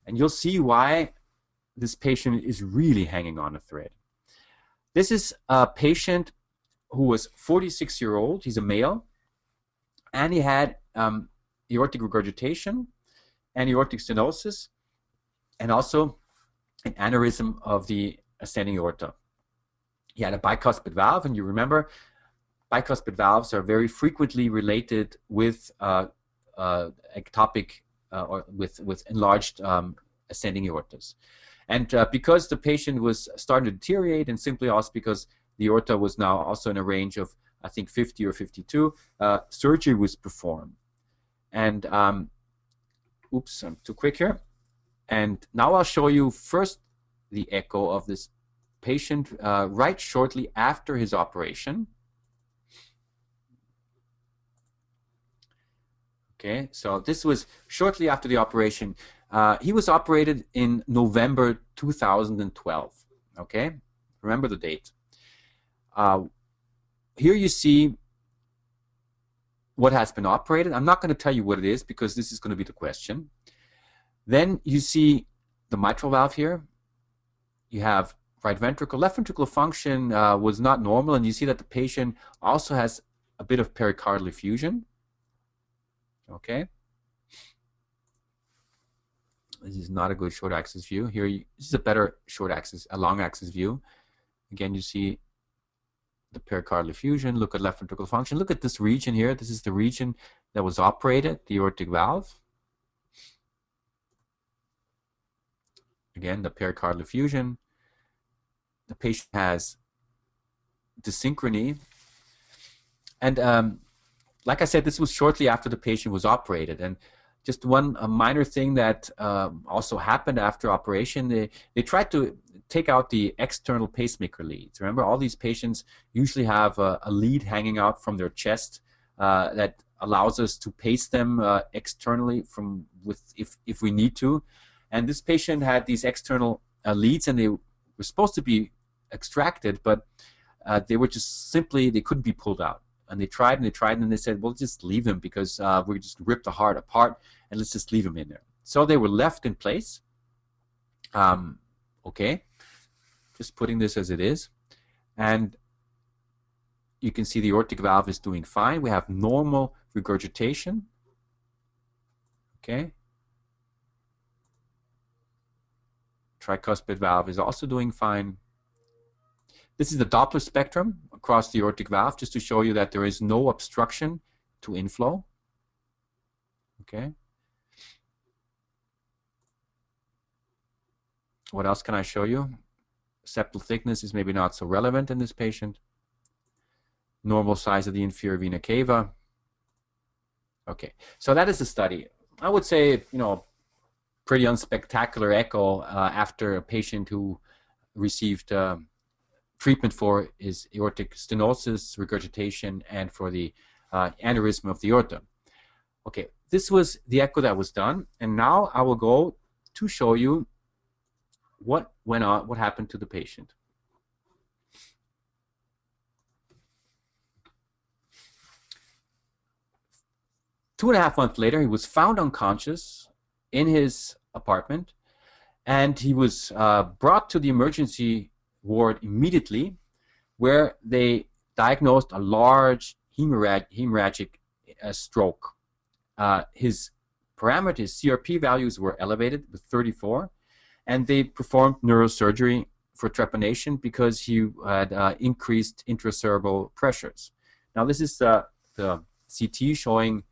And you'll see why this patient is really hanging on a thread. This is a patient who was 46-year-old. He's a male, and he had aortic regurgitation and aortic stenosis, and also an aneurysm of the ascending aorta. He had a bicuspid valve, and you remember bicuspid valves are very frequently related with ectopic or with enlarged ascending aortas. And because the patient was starting to deteriorate, and simply also because the aorta was now also in a range of, I think, 50 or 52, surgery was performed. And, oops, I'm too quick here. And now I'll show you first the echo of this patient right shortly after his operation. Okay, so this was shortly after the operation. He was operated in November 2012. Okay, remember the date. Here you see what has been operated. I'm not going to tell you what it is because this is going to be the question. Then you see the mitral valve here. You have right ventricle. Left ventricular function was not normal, and you see that the patient also has a bit of pericardial effusion. Okay. This is not a good short axis view. Here, this is a better short axis, a long axis view. Again, you see the pericardial effusion. Look at left ventricular function. Look at this region here. This is the region that was operated, the aortic valve. Again, the pericardial effusion. The patient has dysynchrony. And like I said, this was shortly after the patient was operated. And just one minor thing that also happened after operation, they tried to take out the external pacemaker leads. Remember, all these patients usually have a lead hanging out from their chest that allows us to pace them externally if we need to. And this patient had these external leads, and they were supposed to be extracted, but they were just simply, they couldn't be pulled out. And they tried and they tried, and they said, well, just leave them because we just ripped the heart apart, and let's just leave them in there. So they were left in place. Okay, just putting this as it is. And you can see the aortic valve is doing fine. We have normal regurgitation. Okay. Tricuspid valve is also doing fine. This is the Doppler spectrum across the aortic valve, just to show you that there is no obstruction to inflow. Okay. What else can I show you? Septal thickness is maybe not so relevant in this patient. Normal size of the inferior vena cava. Okay, so that is the study. I would say, you know, pretty unspectacular echo after a patient who received treatment for his aortic stenosis, regurgitation, and for the aneurysm of the aorta. Okay, this was the echo that was done, and now I will go to show you what went on, what happened to the patient. Two and a half months later, he was found unconscious in his apartment, and he was brought to the emergency ward immediately, where they diagnosed a large hemorrhagic stroke. His parameters, his CRP values were elevated with 34, and they performed neurosurgery for trepanation because he had increased intracerebral pressures. Now this is the CT showing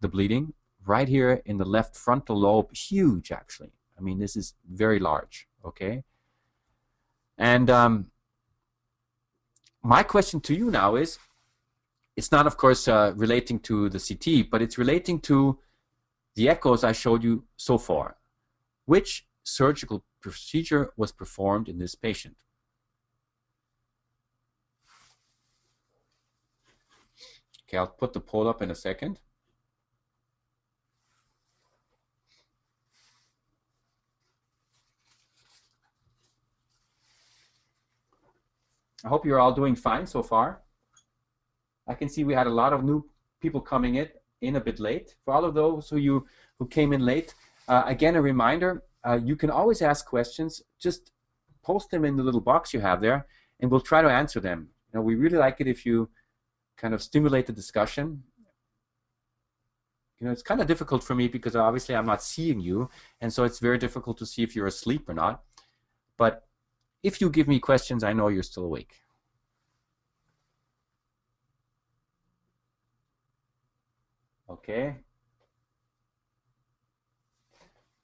the bleeding right here in the left frontal lobe, huge actually. I mean, this is very large, okay? And my question to you now is, it's not, of course, relating to the CT, but it's relating to the echoes I showed you so far. Which surgical procedure was performed in this patient? Okay, I'll put the poll up in a second. I hope you're all doing fine so far. I can see we had a lot of new people coming in a bit late. For all of those who came in late, Again, a reminder, you can always ask questions. Just post them in the little box you have there, and we'll try to answer them. We really like it if you kind of stimulate the discussion. It's kind of difficult for me because obviously I'm not seeing you, and so it's very difficult to see if you're asleep or not. But if you give me questions, I know you're still awake. Okay.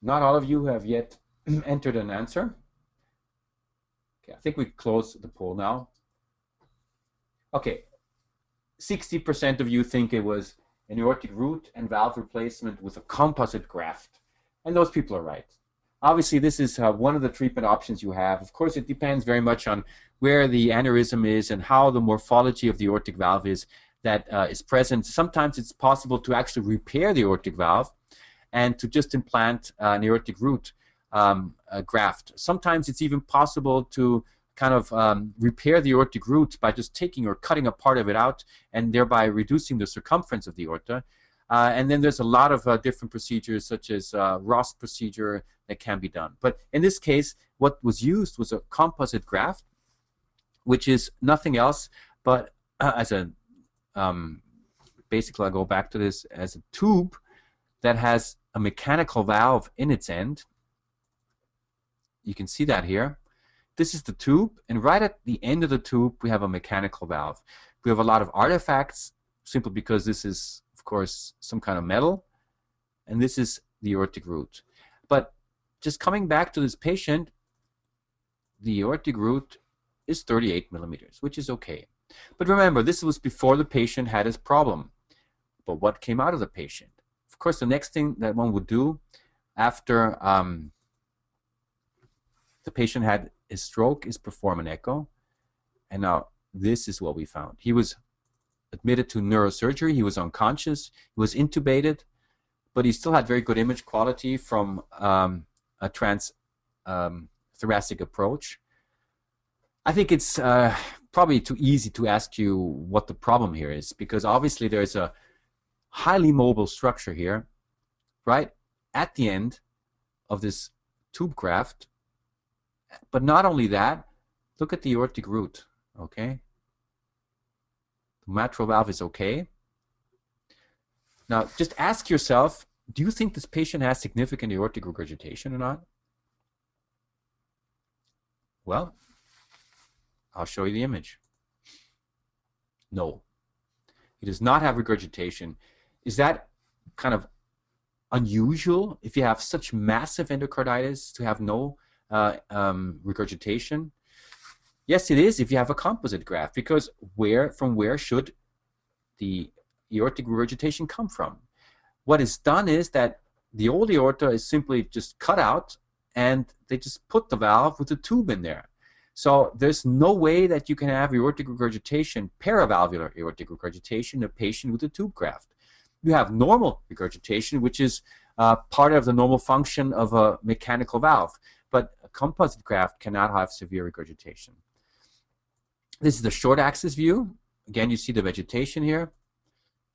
Not all of you have yet entered an answer. Okay, I think we close the poll now. Okay, 60% of you think it was an aortic root and valve replacement with a composite graft. And those people are right. Obviously, this is one of the treatment options you have. Of course, it depends very much on where the aneurysm is and how the morphology of the aortic valve is that is present. Sometimes it's possible to actually repair the aortic valve and to just implant an aortic root graft. Sometimes it's even possible to kind of repair the aortic root by just taking or cutting a part of it out and thereby reducing the circumference of the aorta. And then there's a lot of different procedures such as Ross procedure that can be done. But in this case, what was used was a composite graft, which is nothing else but as a, basically I'll go back to this, as a tube that has a mechanical valve in its end. You can see that here. This is the tube, and right at the end of the tube we have a mechanical valve. We have a lot of artifacts simply because this is, of course, some kind of metal, and this is the aortic root. But just coming back to this patient, the aortic root is 38 millimeters, which is okay. But remember, this was before the patient had his problem. But what came out of the patient? Of course, the next thing that one would do after the patient had his stroke is perform an echo. And now this is what we found. He was admitted to neurosurgery. He was unconscious. He was intubated, but he still had very good image quality from a thoracic approach. I think it's probably too easy to ask you what the problem here is, because obviously there's a highly mobile structure here, right at the end of this tube graft. But not only that, look at the aortic root, okay? The mitral valve is okay. Now, just ask yourself, do you think this patient has significant aortic regurgitation or not? Well, I'll show you the image. No. He does not have regurgitation. Is that kind of unusual if you have such massive endocarditis to have no regurgitation? Yes, it is if you have a composite graft, because from where should the aortic regurgitation come from? What is done is that the old aorta is simply just cut out and they just put the valve with a tube in there. So there's no way that you can have aortic regurgitation, paravalvular aortic regurgitation, in a patient with a tube graft. You have normal regurgitation, which is part of the normal function of a mechanical valve. But a composite graft cannot have severe regurgitation. This is the short axis view. Again, you see the vegetation here.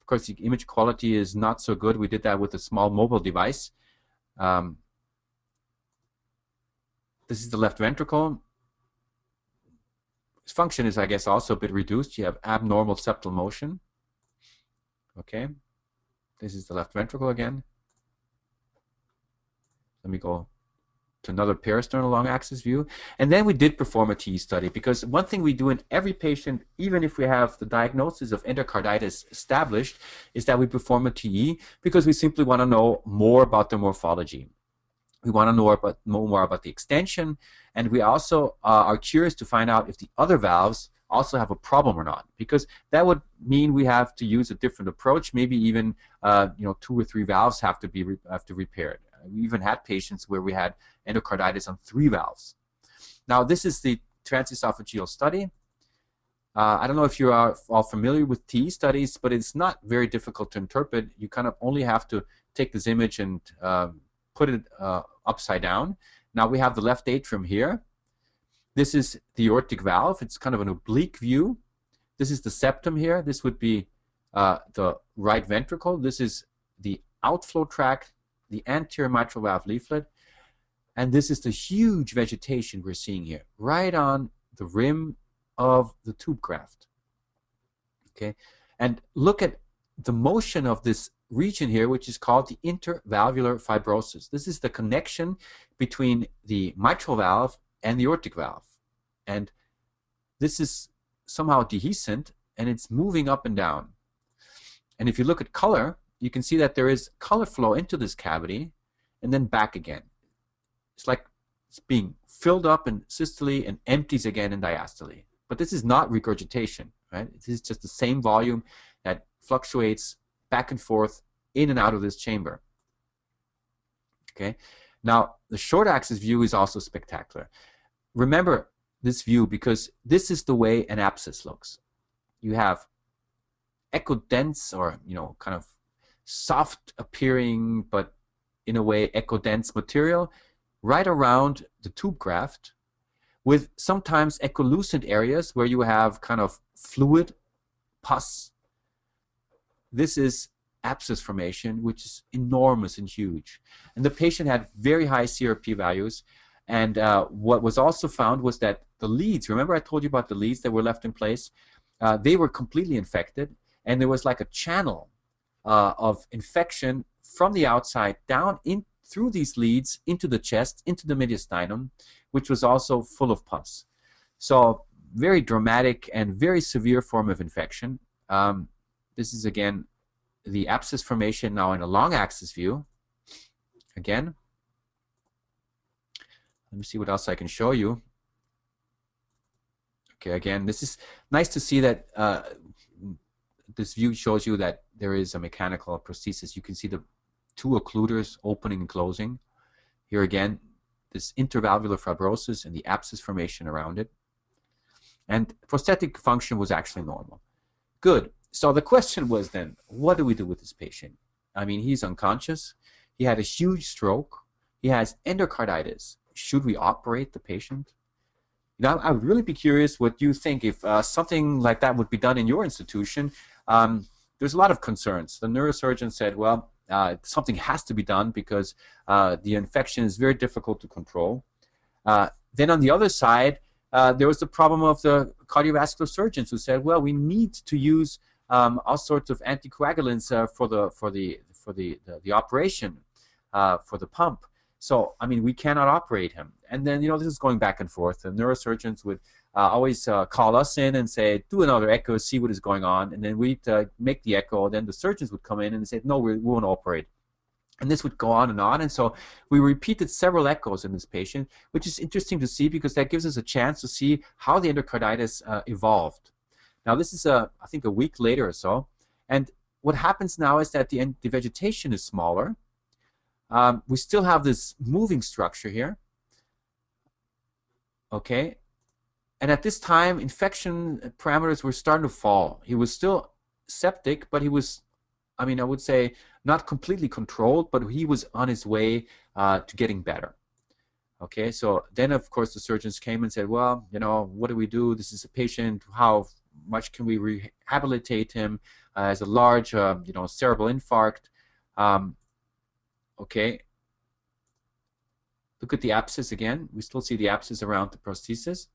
Of course, the image quality is not so good. We did that with a small mobile device. This is the left ventricle. Its function is, I guess, also a bit reduced. You have abnormal septal motion. Okay. This is the left ventricle again. Let me go to another peristernal long axis view. And then we did perform a TE study, because one thing we do in every patient, even if we have the diagnosis of endocarditis established, is that we perform a TE because we simply want to know more about the morphology. We want to know more about the extension, and we also are curious to find out if the other valves also have a problem or not, because that would mean we have to use a different approach. Maybe even 2 or 3 valves have to be repaired. We even had patients where we had endocarditis on 3 valves. Now, this is the transesophageal study. I don't know if you are all familiar with TE studies, but it's not very difficult to interpret. You kind of only have to take this image and put it upside down. Now we have the left atrium here. This is the aortic valve. It's kind of an oblique view. This is the septum here. This would be the right ventricle. This is the outflow tract the anterior mitral valve leaflet, and this is the huge vegetation we're seeing here, right on the rim of the tube graft. Okay, and look at the motion of this region here, which is called the intervalvular fibrosis. This is the connection between the mitral valve and the aortic valve, and this is somehow dehiscent, and it's moving up and down. And if you look at color, you can see that there is color flow into this cavity and then back again. It's like it's being filled up in systole and empties again in diastole. But this is not regurgitation, right? This is just the same volume that fluctuates back and forth in and out of this chamber. Okay. Now, the short axis view is also spectacular. Remember this view because this is the way an abscess looks. You have echo-dense, or kind of soft appearing, but in a way echo-dense material right around the tube graft, with sometimes echolucent areas where you have kind of fluid, pus. This is abscess formation, which is enormous and huge. And the patient had very high CRP values. And what was also found was that the leads, remember I told you about the leads that were left in place? They were completely infected, and there was like a channel of infection from the outside down in through these leads into the chest, into the mediastinum, which was also full of pus. So very dramatic and very severe form of infection. This is again the abscess formation now in a long axis view. Again, let me see what else I can show you. Okay, again, this is nice to see that this view shows you that there is a mechanical prosthesis. You can see the two occluders opening and closing. Here again, this intervalvular fibrosis and the abscess formation around it. And prosthetic function was actually normal. Good. So the question was then, what do we do with this patient? I mean, he's unconscious. He had a huge stroke. He has endocarditis. Should we operate the patient? Now, I would really be curious what you think if something like that would be done in your institution. There's a lot of concerns. The neurosurgeon said, well, something has to be done because the infection is very difficult to control. Then on the other side, there was the problem of the cardiovascular surgeons who said, well, we need to use all sorts of anticoagulants for the operation, for the pump. So, I mean, we cannot operate him. And then, this is going back and forth. The neurosurgeons would always call us in and say, do another echo, see what is going on. And then we'd make the echo. Then the surgeons would come in and say, no, we won't operate. And this would go on. And so we repeated several echoes in this patient, which is interesting to see because that gives us a chance to see how the endocarditis evolved. Now, this is, I think, a week later or so. And what happens now is that the vegetation is smaller. We still have this moving structure here. Okay. And at this time, infection parameters were starting to fall. He was still septic, but he was, I mean, I would say not completely controlled, but he was on his way to getting better. Okay, so then, of course, the surgeons came and said, well, what do we do? This is a patient. How much can we rehabilitate him? As a large, cerebral infarct. Okay. Look at the abscess again. We still see the abscess around the prosthesis.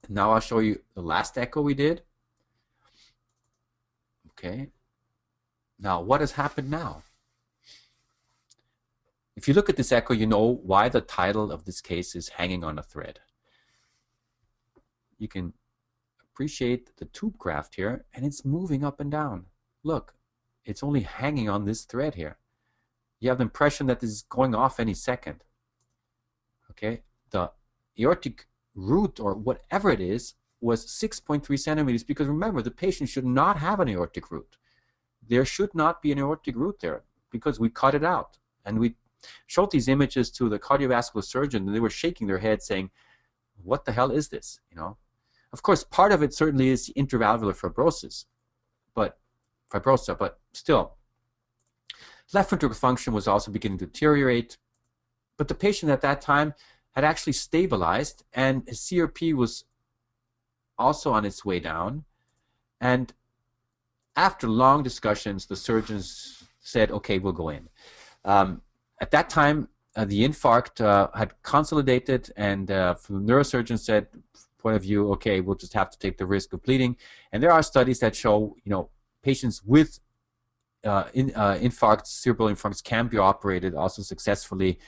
Now I'll show you the last echo we did. Okay. Now, what has happened now? If you look at this echo, you know why the title of this case is Hanging on a Thread. You can appreciate the tube graft here, and it's moving up and down. Look, it's only hanging on this thread here. You have the impression that this is going off any second. Okay, the aortic root, or whatever it is, was 6.3 centimeters, because remember, the patient should not have an aortic root. There should not be an aortic root there, because we cut it out. And we showed these images to the cardiovascular surgeon, and they were shaking their heads saying, what the hell is this? Of course, part of it certainly is the intervalvular fibrosa, but still, left ventricular function was also beginning to deteriorate. But the patient at that time had actually stabilized, and his CRP was also on its way down. And after long discussions, the surgeons said, okay, we'll go in. At that time, the infarct had consolidated, and from the neurosurgeon said, point of view, okay, we'll just have to take the risk of bleeding. And there are studies that show, patients with infarcts, cerebral infarcts, can be operated also successfully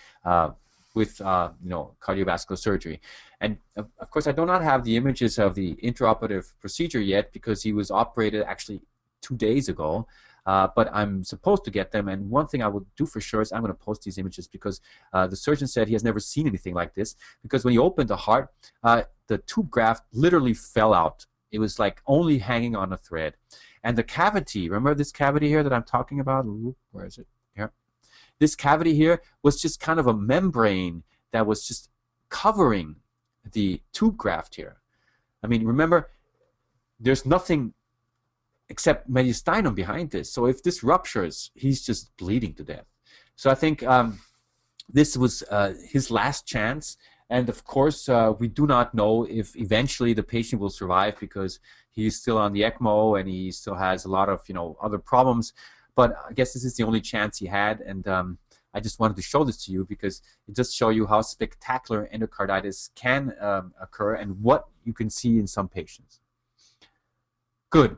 with cardiovascular surgery. And of course, I do not have the images of the intraoperative procedure yet because he was operated actually 2 days ago. But I'm supposed to get them, and one thing I will do for sure is I'm going to post these images because the surgeon said he has never seen anything like this, because when he opened the heart, the tube graft literally fell out. It was like only hanging on a thread. And the cavity, remember this cavity here that I'm talking about? Ooh, where is it? Here. This cavity here was just kind of a membrane that was just covering the tube graft here. I mean, remember, there's nothing except mediastinum behind this. So if this ruptures, he's just bleeding to death. So I think this was his last chance. And of course, we do not know if eventually the patient will survive because he's still on the ECMO and he still has a lot of other problems. But I guess this is the only chance he had. And I just wanted to show this to you because it does show you how spectacular endocarditis can occur and what you can see in some patients. Good.